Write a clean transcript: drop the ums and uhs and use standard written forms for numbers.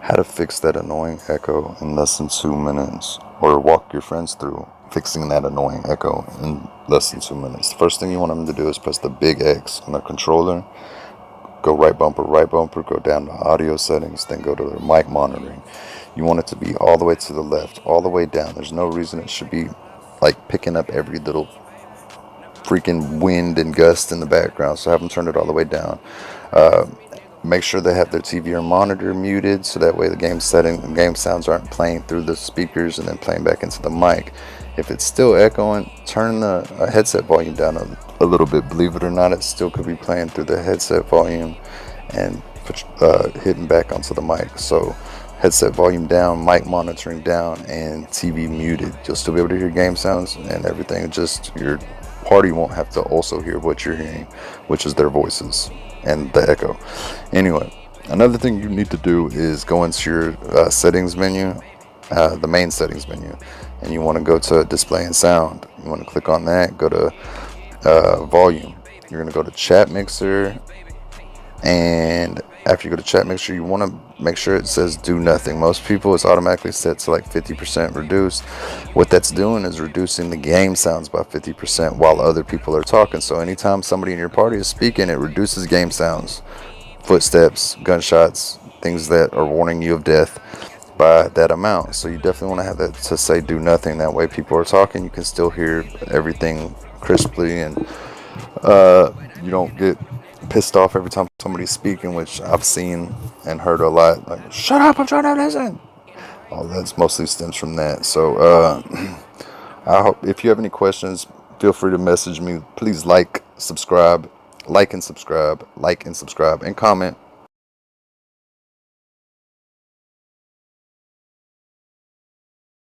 how to fix that annoying echo in less than 2 minutes, or walk your friends through fixing that annoying echo in less than 2 minutes. The first thing you want them to do is press the big X on the controller, go right bumper, go down to audio settings, then go to their mic monitoring. You want it to be all the way to the left, all the way down. There's no reason it should be like picking up every little freaking wind and gust in the background, so have them turn it all the way down. Make sure they have their TV or monitor muted, so that way the game sounds aren't playing through the speakers and then playing back into the mic. If it's still echoing, turn the headset volume down a little bit. Believe it or not, it still could be playing through the headset volume and hitting back onto the mic. So headset volume down, mic monitoring down, and TV muted. You'll still be able to hear game sounds and everything. Just your party won't have to also hear what you're hearing, which is their voices and the echo. Anyway, another thing you need to do is go into your settings menu, the main settings menu, and you want to go to display and sound. You want to click on that, go to volume. You're going to go to chat mixer, and after you go to chat mixer, you want to make sure it says do nothing. Most people, it's automatically set to like 50% reduced. What that's doing is reducing the game sounds by 50% while other people are talking. So anytime somebody in your party is speaking, it reduces game sounds, footsteps, gunshots, things that are warning you of death by that amount. So you definitely want to have that to say do nothing. That way people are talking, you can still hear everything crisply, and you don't get pissed off every time somebody's speaking, which I've seen and heard a lot. Like, shut up, I'm trying to listen. All that's mostly stems from that. So I hope if you have any questions, feel free to message me. Please like and subscribe, and comment.